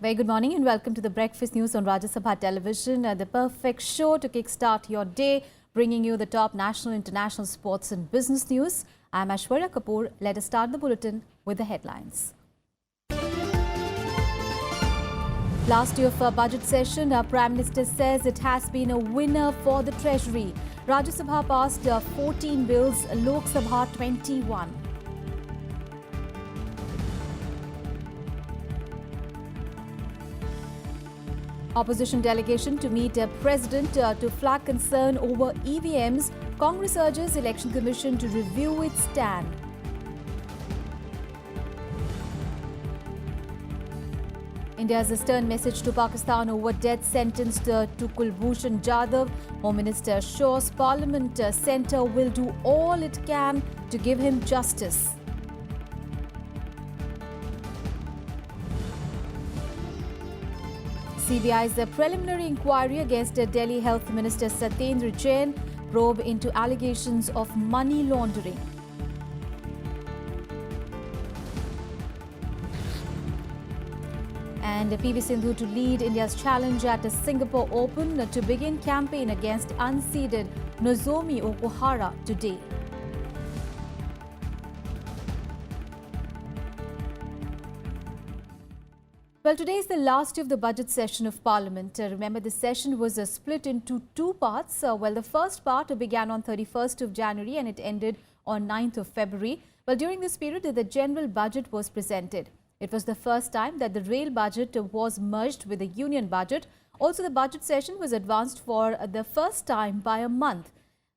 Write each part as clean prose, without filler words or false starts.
Very good morning and welcome to the Breakfast News on Rajya Sabha television, the perfect show to kickstart your day, bringing you the top national, international sports and business news. I'm Aishwarya Kapoor. Let us start the bulletin with the headlines. Last year for budget session, our Prime Minister says it has been a winner for the Treasury. Rajya Sabha passed 14 bills, Lok Sabha 21. Opposition delegation to meet President to flag concern over EVMs. Congress urges Election Commission to review its stand. India's stern message to Pakistan over death sentence to Kulbhushan Jadhav. Home Minister assures Parliament Centre will do all it can to give him justice. CBI's preliminary inquiry against Delhi Health Minister Satyendra Jain, probe into allegations of money laundering. And PV Sindhu to lead India's challenge at the Singapore Open to begin campaign against unseeded Nozomi Okuhara today. Well, today is the last of the budget session of Parliament. Remember, the session was split into two parts. The first part began on 31st of January and it ended on 9th of February. Well, during this period, the general budget was presented. It was the first time that the rail budget was merged with the union budget. Also, the budget session was advanced for the first time by a month.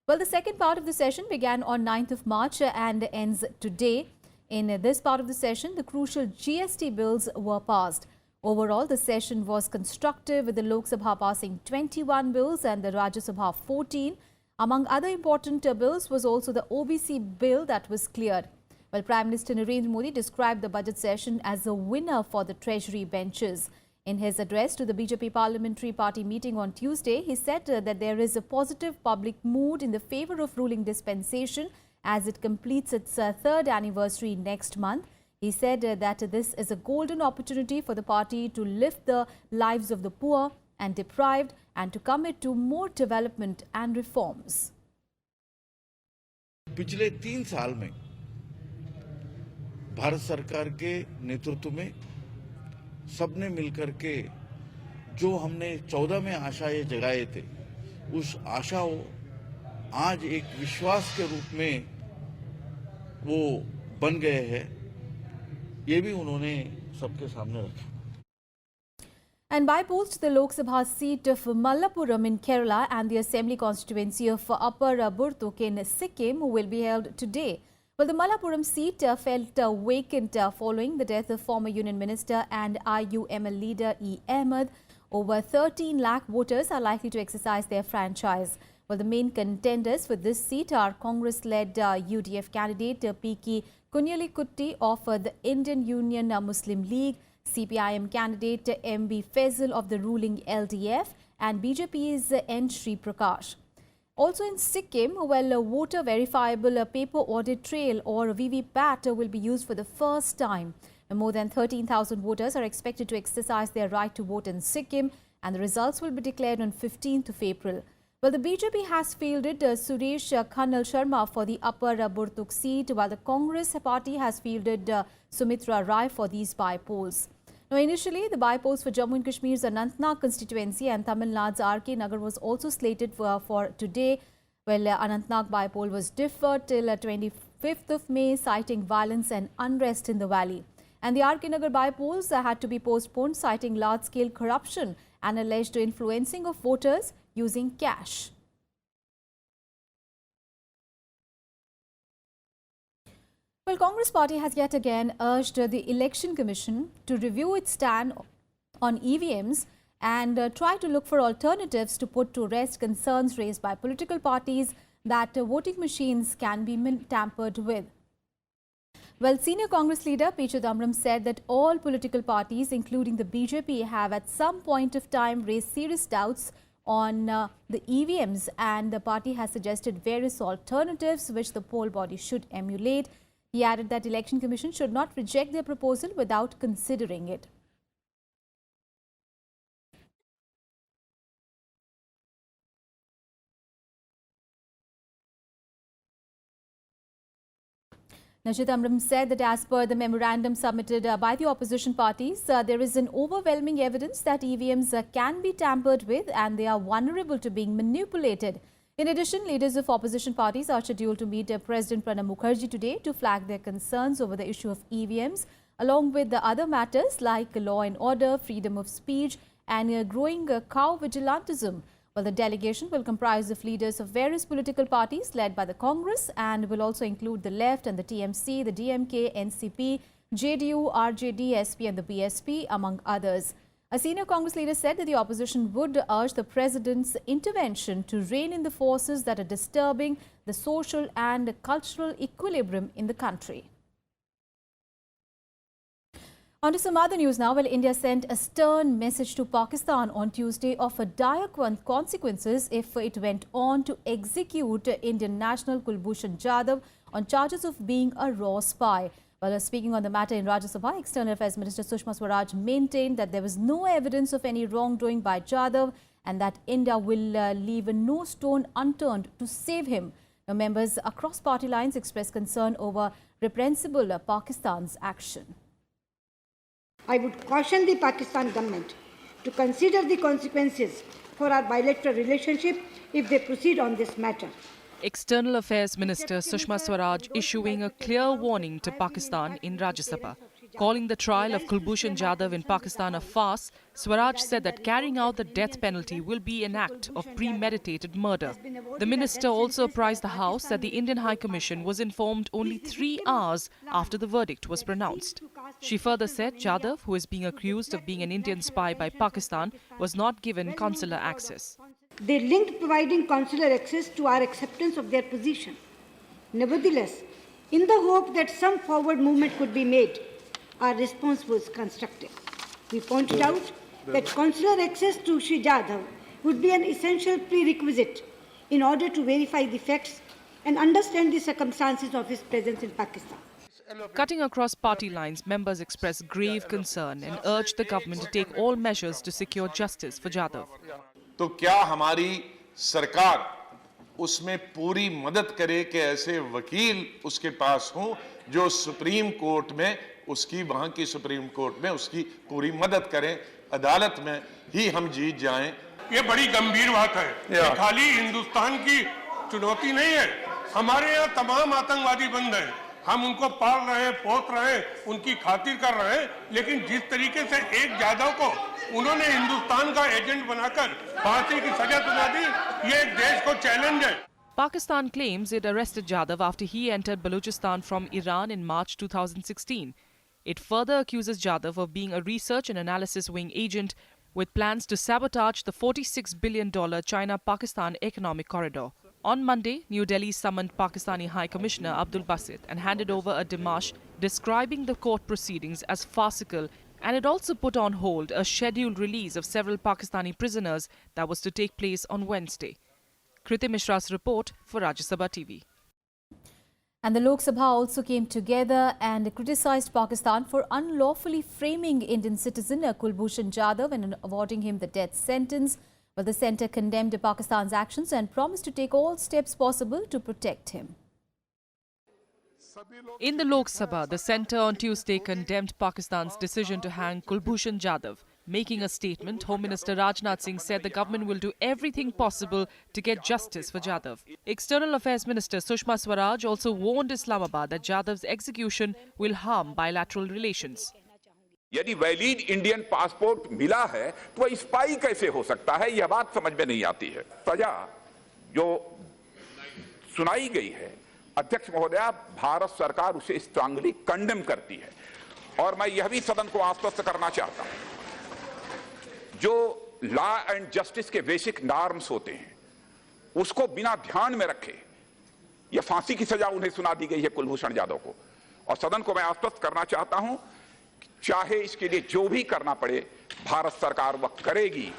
Well, the second part of the session began on 9th of March and ends today. In this part of the session, the crucial GST bills were passed. Overall, the session was constructive, with the Lok Sabha passing 21 bills and the Rajya Sabha 14. Among other important bills was also the OBC bill that was cleared. Well, Prime Minister Narendra Modi described the budget session as a winner for the Treasury benches. In his address to the BJP Parliamentary Party meeting on Tuesday, he said that there is a positive public mood in the favour of ruling dispensation as it completes its third anniversary next month. He said that this is a golden opportunity for the party to lift the lives of the poor and deprived and to commit to more development and reforms. पिछले 3 साल में भारत सरकार के नेतृत्व में सबने मिलकर के जो हमने 14 में आशाएं जगाए थे, उस आशाओं आज एक विश्वास के रूप में वो बन गए हैं, ये भी उन्होंने सबके सामने रखा. And by polls to the Lok Sabha seat of Malappuram in Kerala and the Assembly constituency of Upper Burtuk in Sikkim will be held today. Well, the Malappuram seat felt vacant following the death of former Union Minister and IUML leader E. Ahmed. Over 13 lakh voters are likely to exercise their franchise. Well, the main contenders for this seat are Congress-led UDF candidate P.K. Kunyalikutty of the Indian Union Muslim League, CPIM candidate M.B. Faisal of the ruling LDF and BJP's N. Sri Prakash. Also in Sikkim, a voter verifiable paper audit trail or VVPAT will be used for the first time. More than 13,000 voters are expected to exercise their right to vote in Sikkim, and the results will be declared on 15th of April. Well, the BJP has fielded Suresh Khanal Sharma for the Upper Burtuk seat, while the Congress party has fielded Sumitra Rai for these by-polls. Now, initially, the by-polls for Jammu and Kashmir's Anantnag constituency and Tamil Nadu's RK Nagar was also slated for today. Well, Anantnag by-poll was deferred till 25th of May, citing violence and unrest in the valley. And the RK Nagar by-polls had to be postponed, citing large-scale corruption and alleged influencing of voters using cash. Well, Congress party has yet again urged the Election Commission to review its stand on EVMs and try to look for alternatives to put to rest concerns raised by political parties that voting machines can be tampered with. Well, senior Congress leader P. Chidambaram said that all political parties, including the BJP, have at some point of time raised serious doubts on the EVMs, and the party has suggested various alternatives which the poll body should emulate. He added that Election Commission should not reject their proposal without considering it. Chidambaram said that as per the memorandum submitted by the opposition parties, there is an overwhelming evidence that EVMs can be tampered with and they are vulnerable to being manipulated. In addition, leaders of opposition parties are scheduled to meet President Pranab Mukherjee today to flag their concerns over the issue of EVMs, along with the other matters like law and order, freedom of speech and growing cow vigilantism. Well, the delegation will comprise of leaders of various political parties led by the Congress and will also include the left and the TMC, the DMK, NCP, JDU, RJD, SP and the BSP, among others. A senior Congress leader said that the opposition would urge the president's intervention to rein in the forces that are disturbing the social and cultural equilibrium in the country. On to some other news now. Well, India sent a stern message to Pakistan on Tuesday of dire consequences if it went on to execute Indian national Kulbhushan Jadhav on charges of being a raw spy. Well, speaking on the matter in Rajya Sabha, External Affairs Minister Sushma Swaraj maintained that there was no evidence of any wrongdoing by Jadhav and that India will leave no stone unturned to save him. Now, members across party lines expressed concern over reprehensible Pakistan's action. I would caution the Pakistan government to consider the consequences for our bilateral relationship if they proceed on this matter. External Affairs Minister Sushma Swaraj issuing a clear warning to Pakistan in Rajya Sabha. Calling the trial of Kulbhushan Jadhav in Pakistan a farce, Swaraj said that carrying out the death penalty will be an act of premeditated murder. The minister also apprised the House that the Indian High Commission was informed only 3 hours after the verdict was pronounced. She further said Jadhav, who is being accused of being an Indian spy by Pakistan, was not given consular access. They linked providing consular access to our acceptance of their position. Nevertheless, in the hope that some forward movement could be made, our response was constructive. We pointed out that consular access to Shri Jadhav would be an essential prerequisite in order to verify the facts and understand the circumstances of his presence in Pakistan. Cutting across party lines, members expressed grave concern and urged the government to take all measures to secure justice for Jadhav. तो क्या हमारी सरकार उसमें पूरी मदद करे कि ऐसे वकील उसके पास हों जो सुप्रीम कोर्ट में उसकी वहां की सुप्रीम कोर्ट में उसकी पूरी मदद करें, अदालत में ही हम जीत जाएं। ये बड़ी गंभीर बात है। ये खाली हिंदुस्तान की चुनौती नहीं है, हमारे यहाँ तमाम आतंकवादी बंद हैं, हम उनको पाल रहे हैं, पोस रहे हैं, उनकी खातिर कर रहे हैं, लेकिन जिस तरीके से एक जाधव को उन्होंने हिंदुस्तान का एजेंट बनाकर फांसी की सजा सुना दी, ये एक देश को चैलेंज है। Pakistan claims it arrested Jadhav after he entered Balochistan from Iran in March 2016. It further accuses Jadhav of being a research and analysis wing agent with plans to sabotage the $46 billion China-Pakistan economic corridor. On Monday, New Delhi summoned Pakistani High Commissioner Abdul Basit and handed over a démarche describing the court proceedings as farcical, and it also put on hold a scheduled release of several Pakistani prisoners that was to take place on Wednesday. Kriti Mishra's report for Rajya Sabha TV. And the Lok Sabha also came together and criticized Pakistan for unlawfully framing Indian citizen Kulbhushan Jadhav and awarding him the death sentence. Well, the centre condemned Pakistan's actions and promised to take all steps possible to protect him. In the Lok Sabha, the centre on Tuesday condemned Pakistan's decision to hang Kulbhushan Jadhav. Making a statement, Home Minister Rajnath Singh said the government will do everything possible to get justice for Jadhav. External Affairs Minister Sushma Swaraj also warned Islamabad that Jadhav's execution will harm bilateral relations. यदि valid Indian passport मिला है तो spy कैसे हो सकता है, यह बात समझ में नहीं आती है। सजा जो सुनाई गई है, अध्यक्ष महोदया, भारत सरकार उसे स्ट्रांगली कंडेम करती है और मैं यह भी सदन को आश्वस्त करना चाहता हूं, जो लॉ एंड जस्टिस के बेसिक नॉर्म्स होते हैं उसको बिना ध्यान में रखे यह फांसी की सजा उन्हें सुना दी गई है कुलभूषण जाधव को, और सदन को मैं आश्वस्त करना चाहता हूं चाहे इसके लिए जो भी करना पड़े भारत सरकार वह करेगी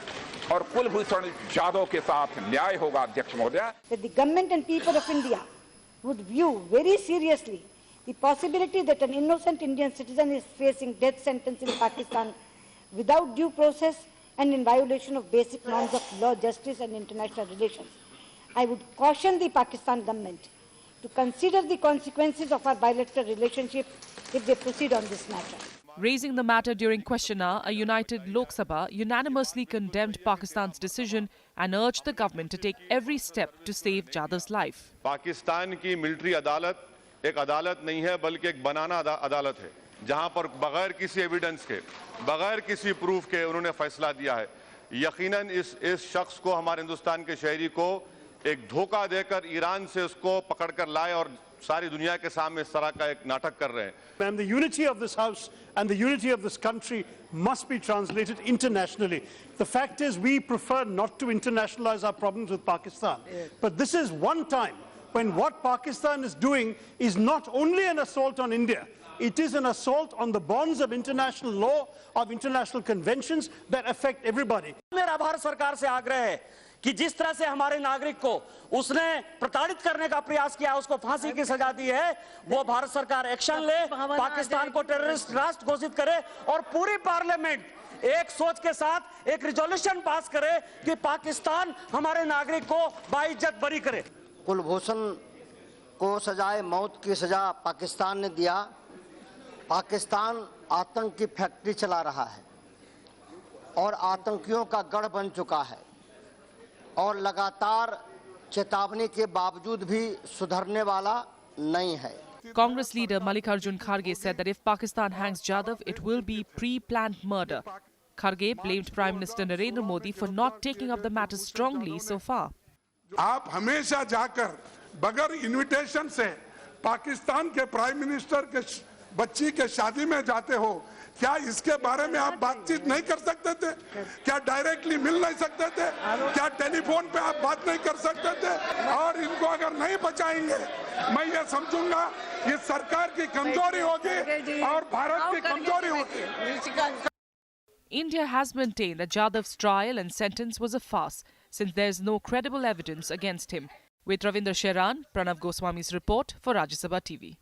और कुलभूषण जाधव के साथ न्याय होगा। अध्यक्ष महोदया, The government and people of India would view very seriously the possibility that an innocent Indian citizen is facing death sentence in Pakistan without due process and in violation of basic norms of law, justice and international relations. I would caution the Pakistan government to consider the consequences of our bilateral relationship if they proceed on this matter. Raising the matter during question hour, a united Lok Sabha unanimously condemned Pakistan's decision and urged the government to take every step to save Jadhav's life. Pakistan की military अदालत एक अदालत नहीं है बल्कि एक बनाना अदालत है जहां पर बगैर किसी एविडेंस के बगैर किसी प्रूफ के उन्होंने फैसला दिया है। यकीनन इस शख्स को हमारे हिंदुस्तान के शहरी को एक धोखा देकर ईरान से उसको पकड़कर लाए और सारी दुनिया के सामने इस तरह का एक नाटक कर रहे हैं। And the unity of this house and the unity of this country must be translated internationally. The fact is we prefer not to internationalize our problems with Pakistan. But this is one time when what Pakistan is doing is not only an assault on India, it is an assault on the bonds of international law, of international conventions that affect everybody. मेरा भारत सरकार से आग्रह है कि जिस तरह से हमारे नागरिक को उसने प्रताड़ित करने का प्रयास किया, उसको फांसी की सजा दी है, वो भारत सरकार एक्शन ले, पाकिस्तान को टेररिस्ट राष्ट्र घोषित करे और पूरी पार्लियामेंट एक सोच के साथ एक रिजोल्यूशन पास करे कि पाकिस्तान हमारे नागरिक को बाइज्जत बरी करे। कुलभूषण को सजाए मौत की सजा पाकिस्तान ने दिया। पाकिस्तान आतंक की फैक्ट्री चला रहा है और आतंकियों का गढ़ बन चुका है और लगातार चेतावनी के बावजूद भी सुधरने वाला नहीं है। Congress leader Mallikarjun Kharge said that if Pakistan hangs Jadhav, it will be pre-planned murder. Kharge blamed Prime Minister Narendra Modi for not taking up the matter strongly so far. आप हमेशा जाकर बगैर इनविटेशन से पाकिस्तान के prime minister के बच्ची के शादी में जाते हो, क्या इसके बारे में आप बातचीत नहीं कर सकते थे? क्या डायरेक्टली मिल नहीं सकते थे? क्या टेलीफोन पे आप बात नहीं कर सकते थे? और इनको अगर नहीं बचाएंगे, मैं ये समझूंगा ये सरकार की कमजोरी होगी और भारत की कमजोरी होगी। India has maintained that Jadhav's trial and sentence was a farce, since there is no credible evidence against him. With Ravinder Sheran, Pranav Goswami's report for Rajya Sabha TV.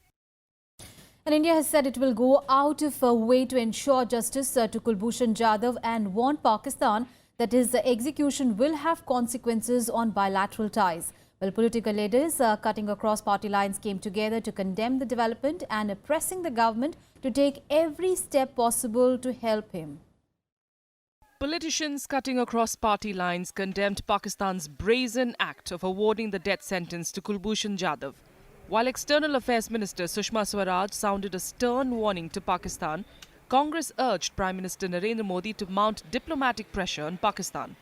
And India has said it will go out of a way to ensure justice to Kulbhushan Jadhav and warned Pakistan that his execution will have consequences on bilateral ties. Well, political leaders cutting across party lines came together to condemn the development and pressing the government to take every step possible to help him. Politicians cutting across party lines condemned Pakistan's brazen act of awarding the death sentence to Kulbhushan Jadhav. While External Affairs Minister Sushma Swaraj sounded a stern warning to Pakistan, Congress urged Prime Minister Narendra Modi to mount diplomatic pressure on Pakistan.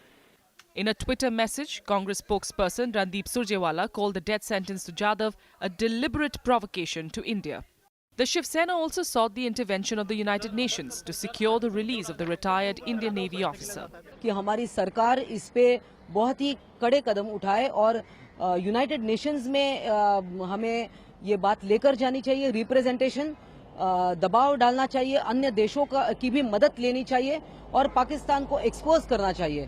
In a Twitter message, Congress spokesperson Randeep Surjewala called the death sentence to Jadhav a deliberate provocation to India. The Shiv Sena also sought the intervention of the United Nations to secure the release of the retired Indian Navy officer. कि हमारी सरकार इस पे बहुत ही कड़े कदम उठाए और United Nations में हमें ये बात लेकर जानी चाहिए, रिप्रेजेंटेशन दबाव डालना चाहिए, अन्य देशों की भी मदद लेनी चाहिए और पाकिस्तान को एक्सपोज करना चाहिए.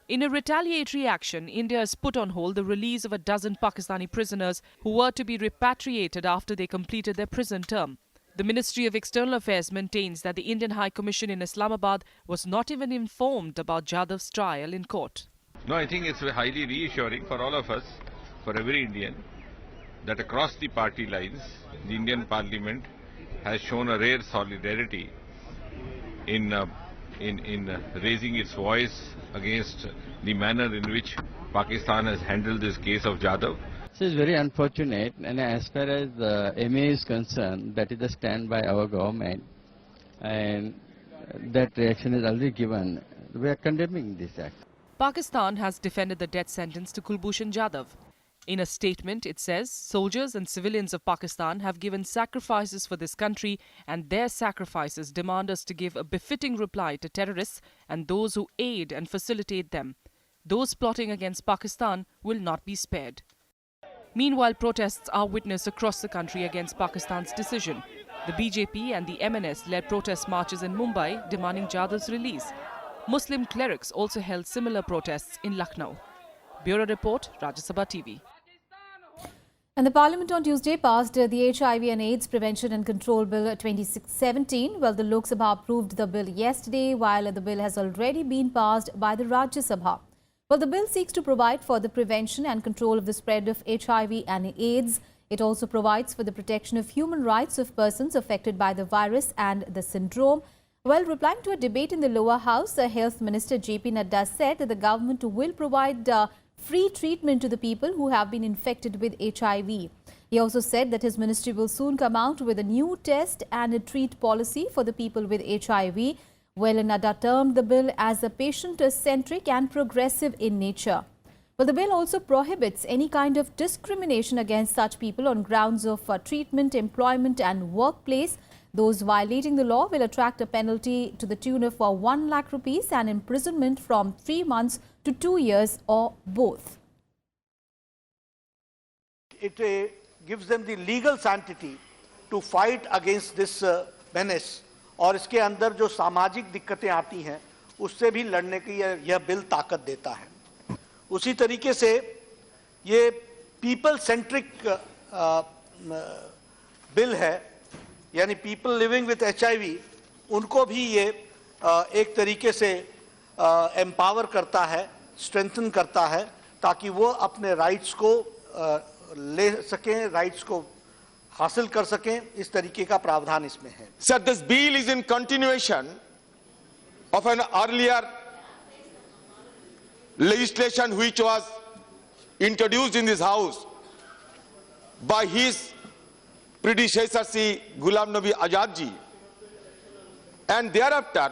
In a retaliatory action, India has put on hold the release of a dozen Pakistani prisoners who were to be repatriated after they completed their prison term. The Ministry of External Affairs maintains that the Indian High Commission in Islamabad was not even informed about Jadhav's trial in court. No, I think it's highly reassuring for all of us, for every Indian, that across the party lines, the Indian Parliament has shown a rare solidarity in raising its voice against the manner in which Pakistan has handled this case of Jadhav. This is very unfortunate, and as far as the MA is concerned, that is the stand by our government, and that reaction is already given. We are condemning this act. Pakistan has defended the death sentence to Kulbhushan Jadhav. In a statement, it says soldiers and civilians of Pakistan have given sacrifices for this country, and their sacrifices demand us to give a befitting reply to terrorists and those who aid and facilitate them. Those plotting against Pakistan will not be spared. Meanwhile, protests are witnessed across the country against Pakistan's decision. The BJP and the MNS led protest marches in Mumbai demanding Jadhav's release. Muslim clerics also held similar protests in Lucknow. Bureau Report, Rajya Sabha TV. And the Parliament on Tuesday passed the HIV and AIDS Prevention and Control Bill 2617. Well, the Lok Sabha approved the bill yesterday, while the bill has already been passed by the Rajya Sabha. Well, the bill seeks to provide for the prevention and control of the spread of HIV and AIDS It also provides for the protection of human rights of persons affected by the virus and the syndrome. While replying to a debate in the lower house, the Health Minister JP Nadda said that the government will provide free treatment to the people who have been infected with HIV. He also said that his ministry will soon come out with a new test and a treat policy for the people with HIV. Well, Nadda termed the bill as a patient-centric and progressive in nature. Well, the bill also prohibits any kind of discrimination against such people on grounds of treatment, employment and workplace. Those violating the law will attract a penalty to the tune of 1 lakh rupees and imprisonment from 3 months to 2 years or both. It gives them the legal sanctity to fight against this menace. और इसके अंदर जो सामाजिक दिक्कतें आती हैं उससे भी लड़ने की यह बिल ताकत देता है। उसी तरीके से ये पीपल सेंट्रिक बिल है, यानी पीपल लिविंग विथ HIV उनको भी ये एक तरीके से एम्पावर करता है, स्ट्रेंथन करता है, ताकि वो अपने राइट्स को ले सकें, राइट्स को हासिल कर सकें। इस तरीके का प्रावधान इसमें है। Sir, this bill is in continuation of an earlier legislation which was introduced in this house by his predecessor Sri Ghulam Nabi Azad ji, and thereafter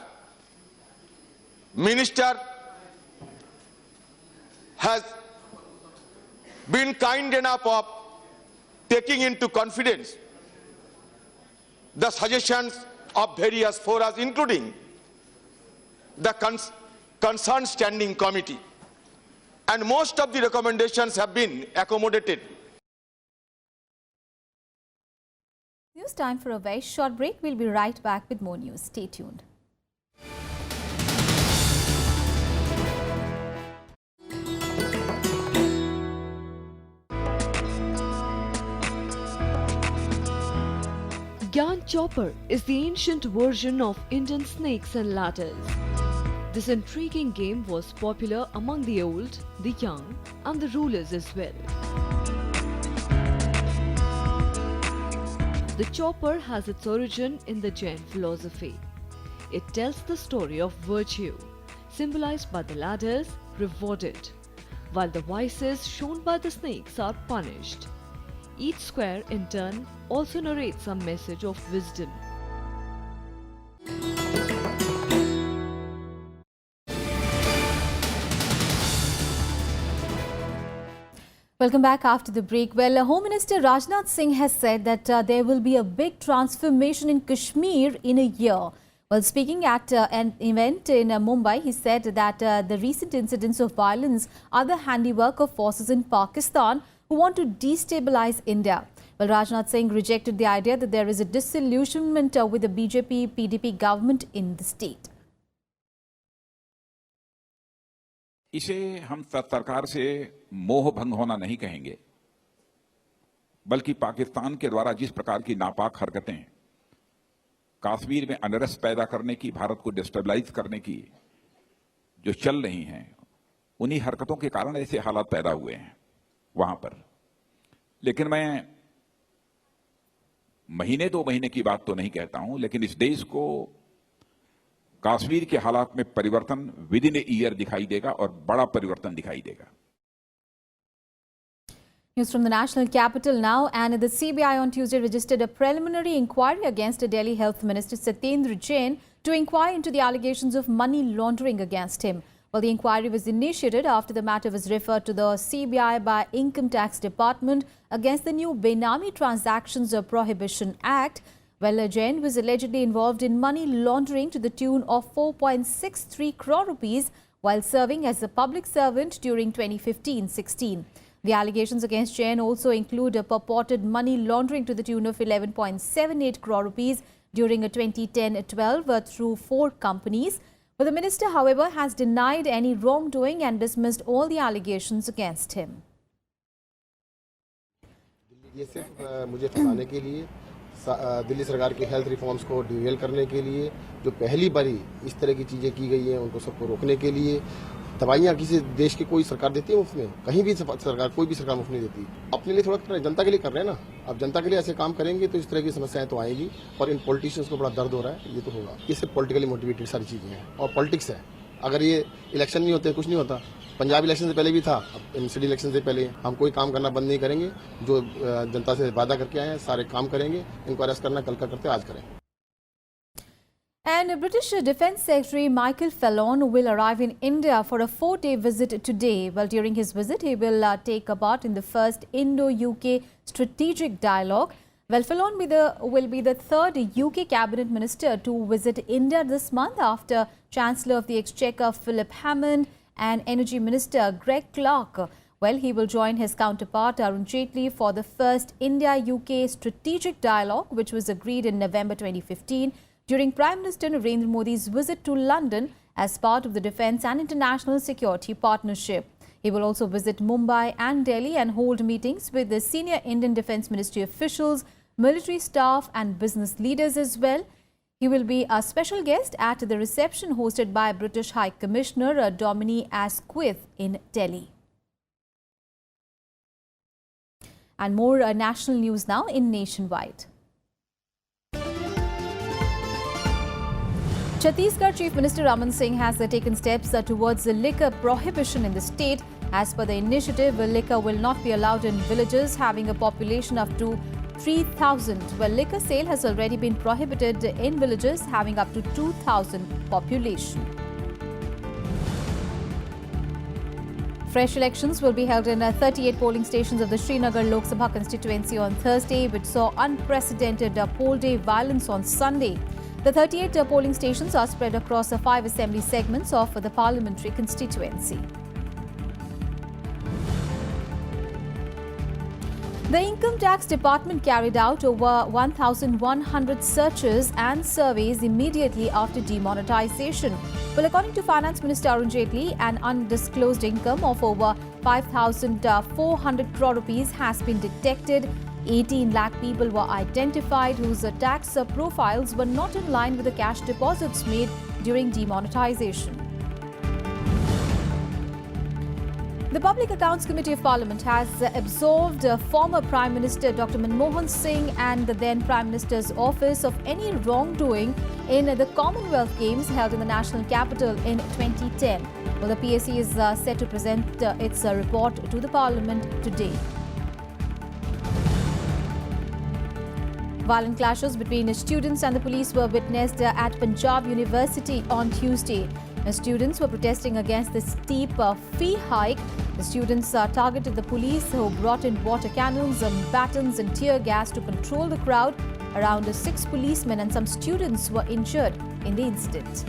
Minister has been kind enough of taking into confidence the suggestions of various forums, including the concerned standing committee, and most of the recommendations have been accommodated. News time for a very short break. We'll be right back with more news. Stay tuned. Gyan Chopper is the ancient version of Indian snakes and ladders. This intriguing game was popular among the old, the young, and the rulers as well. The chopper has its origin in the Jain philosophy. It tells the story of virtue, symbolized by the ladders, rewarded, while the vices shown by the snakes are punished. Each square, in turn, also narrates a message of wisdom. Welcome back after the break. Well, Home Minister Rajnath Singh has said that there will be a big transformation in Kashmir in a year. While speaking at an event in Mumbai, he said that the recent incidents of violence are the handiwork of forces in Pakistan who want to destabilize India. Well, Rajnath Singh rejected the idea that there is a disillusionment with the BJP-PDP government in the state. इसे हम सरकार से मोह भंग होना नहीं कहेंगे, बल्कि पाकिस्तान के द्वारा जिस प्रकार की नापाक हरकतें कश्मीर में अनरेस्ट पैदा करने की, भारत को डिस्टेबलाइज करने की जो चल रही हैं, उन्हीं हरकतों के कारण ऐसे हालात पैदा हुए हैं वहां पर। लेकिन मैं महीने 2 महीने की बात तो नहीं कहता हूं, लेकिन इस देश को कश्मीर के हालात में परिवर्तन विद इन ए ईयर दिखाई देगा और बड़ा परिवर्तन दिखाई देगा। News from the national capital now, and the CBI on Tuesday registered a preliminary inquiry against Delhi Health Minister Satyendra Jain to inquire into the allegations of money laundering against him. Well, the inquiry was initiated after the matter was referred to the CBI by Income Tax Department against the new Benami Transactions Prohibition Act. Well, Jain was allegedly involved in money laundering to the tune of 4.63 crore rupees while serving as a public servant during 2015-16. The allegations against Jain also include a purported money laundering to the tune of 11.78 crore rupees during a 2010-12 through 4 companies. But the minister, however, has denied any wrongdoing and dismissed all the allegations against him. ये सिर्फ मुझे फंसाने के लिए, दिल्ली सरकार के health reforms को Daryl करने के लिए, जो पहली बारी इस तरह की चीज़ें की गई हैं उनको सबको रोकने के लिए, दवाइयाँ किसी देश की कोई सरकार देती है मुफ्त में? कहीं भी सरकार, कोई भी सरकार मुफ्त नहीं देती। अपने लिए थोड़ा कर रहे हैं, जनता के लिए कर रहे हैं ना। अब जनता के लिए ऐसे काम करेंगे तो इस तरह की समस्याएं तो आएगी, और इन पॉलिटिशियंस को बड़ा दर्द हो रहा है, ये तो होगा। ये सिर्फ पॉलिटिकली मोटिवेटेड सारी चीजें हैं और पॉलिटिक्स है। अगर ये इलेक्शन नहीं होते कुछ नहीं होता। पंजाब इलेक्शन से पहले भी था, अब एमसीडी इलेक्शन से पहले हम कोई काम करना बंद नहीं करेंगे। जो जनता से वादा करके आए हैं सारे काम करेंगे। इनको अरेस्ट करना कल का करते आज करें। And British Defence Secretary Michael Fallon will arrive in India for a 4-day visit today. Well, during his visit, he will take part in the first Indo-UK strategic dialogue. Well, Fallon will be the third UK cabinet minister to visit India this month after Chancellor of the Exchequer Philip Hammond and Energy Minister Greg Clark. Well, he will join his counterpart Arun Jaitley for the first India-UK strategic dialogue, which was agreed in November 2015. During Prime Minister Narendra Modi's visit to London as part of the Defence and International Security Partnership. He will also visit Mumbai and Delhi and hold meetings with the senior Indian Defence Ministry officials, military staff and business leaders as well. He will be a special guest at the reception hosted by British High Commissioner Dominic Asquith in Delhi. And more national news now in Nationwide. Chhattisgarh Chief Minister Raman Singh has taken steps towards the liquor prohibition in the state. As per the initiative, liquor will not be allowed in villages having a population up to 3,000. Well, liquor sale has already been prohibited in villages having up to 2,000 population. Fresh elections will be held in 38 polling stations of the Srinagar Lok Sabha constituency on Thursday, which saw unprecedented poll day violence on Sunday. The 38 polling stations are spread across 5 assembly segments of the parliamentary constituency. The Income Tax Department carried out over 1,100 searches and surveys immediately after demonetization. Well, according to Finance Minister Arun Jaitley, an undisclosed income of over 5,400 crore rupees has been detected. 18 lakh people were identified whose tax profiles were not in line with the cash deposits made during demonetization. The Public Accounts Committee of Parliament has absolved former Prime Minister Dr. Manmohan Singh and the then Prime Minister's office of any wrongdoing in the Commonwealth Games held in the national capital in 2010. Well, the PAC is set to present its report to the Parliament today. Violent clashes between students and the police were witnessed at Punjab University on Tuesday. Students were protesting against the steep fee hike. The students targeted the police, who brought in water cannons, batons and tear gas to control the crowd. Around 6 policemen and some students were injured in the incident.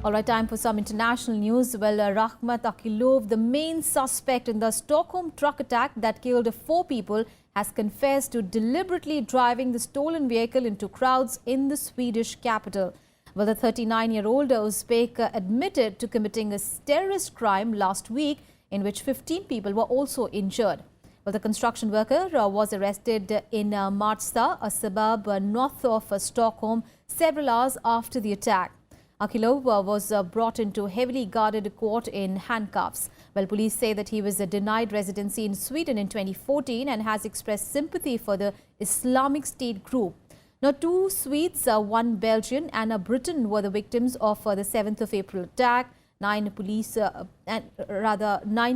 All right, time for some international news. Well, Rajnath Akilov, the main suspect in the Stockholm truck attack that killed 4 people, has confessed to deliberately driving the stolen vehicle into crowds in the Swedish capital. Well, the 39-year-old Uzbek admitted to committing a terrorist crime last week in which 15 people were also injured. Well, the construction worker was arrested in Marsta, a suburb north of Stockholm, several hours after the attack. Akilov was brought into heavily guarded court in handcuffs. Well, police say that he was denied residency in Sweden in 2014 and has expressed sympathy for the Islamic State group. Now, 2 Swedes, 1 Belgian and a Briton were the victims of the 7th of April attack. 9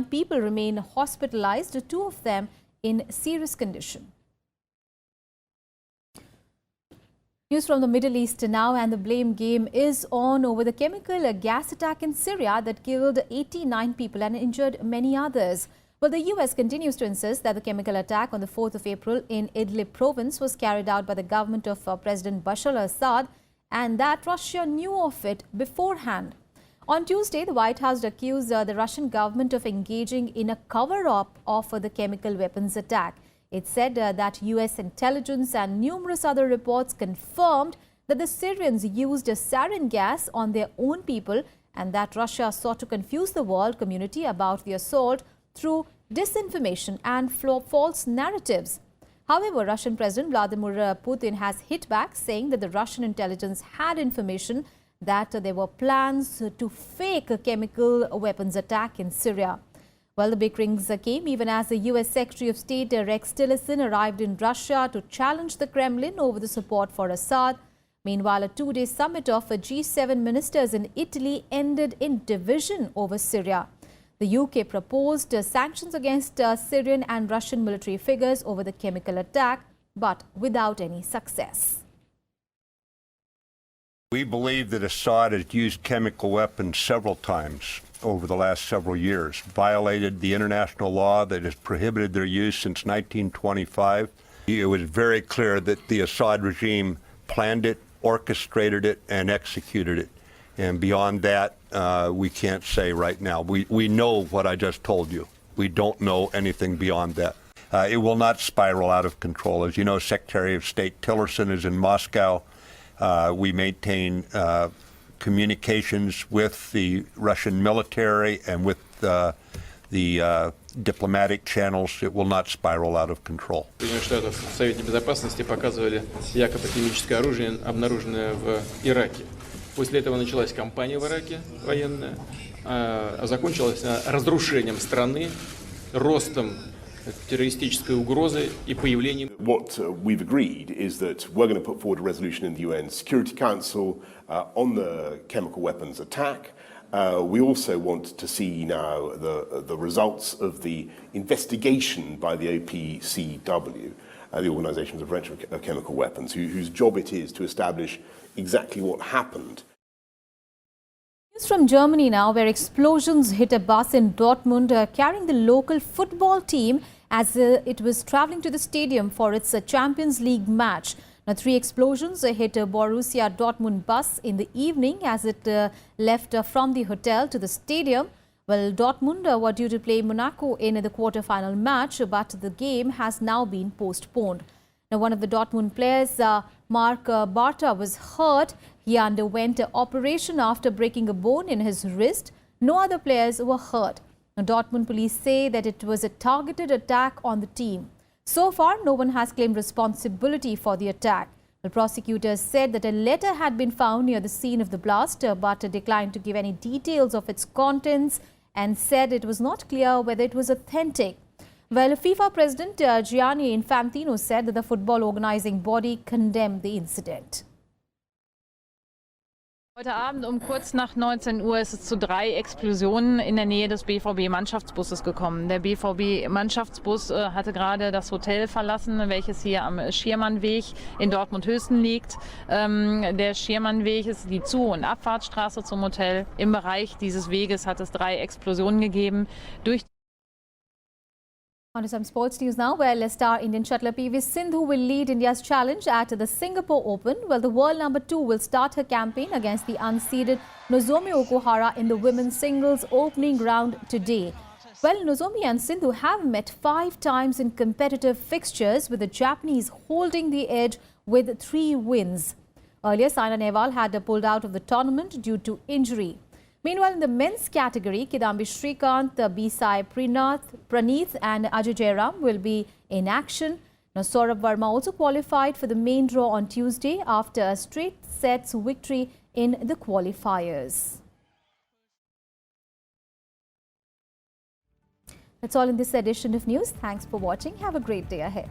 people remain hospitalized, 2 of them in serious condition. News from the Middle East now, and the blame game is on over the chemical gas attack in Syria that killed 89 people and injured many others. Well, the US continues to insist that the chemical attack on the 4th of April in Idlib province was carried out by the government of President Bashar al-Assad and that Russia knew of it beforehand. On Tuesday, the White House accused the Russian government of engaging in a cover-up of the chemical weapons attack. It said that US intelligence and numerous other reports confirmed that the Syrians used sarin gas on their own people and that Russia sought to confuse the world community about the assault through disinformation and false narratives. However, Russian President Vladimir Putin has hit back, saying that the Russian intelligence had information that there were plans to fake a chemical weapons attack in Syria. Well, the bickerings came even as the US Secretary of State Rex Tillerson arrived in Russia to challenge the Kremlin over the support for Assad. Meanwhile, a two-day summit of G7 ministers in Italy ended in division over Syria. The UK proposed sanctions against Syrian and Russian military figures over the chemical attack, but without any success. We believe that Assad has used chemical weapons several times over the last several years, violated the international law that has prohibited their use since 1925. It was very clear that the Assad regime planned it, orchestrated it, and executed it. And beyond that, we can't say right now. We know what I just told you. We don't know anything beyond that. It will not spiral out of control. As you know, Secretary of State Tillerson is in Moscow. We maintain communications with the Russian military and with the diplomatic channels. It will not spiral out of control. Соединенных Штатов в Совете Безопасности показывали якобы химическое оружие, обнаруженное в Ираке. После этого началась кампания в Ираке военная, а закончилась разрушением страны, ростом террористической угрозы и появлением. What we've agreed is that we're going to put forward a resolution in the UN Security Council on the chemical weapons attack. We also want to see now the results of the investigation by the OPCW, the Organisation of the Prevention of Chemical Weapons, whose job it is to establish exactly what happened. News from Germany now, where explosions hit a bus in Dortmund carrying the local football team as it was travelling to the stadium for its Champions League match. Now, 3 explosions hit a Borussia Dortmund bus in the evening as it left from the hotel to the stadium. Well, Dortmund were due to play Monaco in the quarter-final match, but the game has now been postponed. Now, one of the Dortmund players, Marc Bartra, was hurt. He underwent an operation after breaking a bone in his wrist. No other players were hurt. Now, Dortmund police say that it was a targeted attack on the team. So far, no one has claimed responsibility for the attack. The prosecutors said that a letter had been found near the scene of the blast, but declined to give any details of its contents and said it was not clear whether it was authentic. Well, FIFA President Gianni Infantino said that the football organizing body condemned the incident. Heute Abend um kurz nach 19 Uhr ist es zu 3 Explosionen in der Nähe des BVB-Mannschaftsbusses gekommen. Der BVB-Mannschaftsbus hatte gerade das Hotel verlassen, welches hier am Schirmannweg in Dortmund-Höchsten liegt. Der Schirmannweg ist die Zu- und Abfahrtsstraße zum Hotel. Im Bereich dieses Weges hat es 3 Explosionen gegeben. On to some sports news now, where star Indian shuttler PV Sindhu will lead India's challenge at the Singapore Open. Well, the world number 2 will start her campaign against the unseeded Nozomi Okuhara in the women's singles opening round today. Well, Nozomi and Sindhu have met 5 times in competitive fixtures, with the Japanese holding the edge with 3 wins. Earlier, Saina Nehwal had pulled out of the tournament due to injury. Meanwhile, in the men's category, Kidambi Srikanth, B-Sai Praneeth and Ajay Jairam will be in action. Now, Saurabh Verma also qualified for the main draw on Tuesday after a straight sets victory in the qualifiers. That's all in this edition of news. Thanks for watching. Have a great day ahead.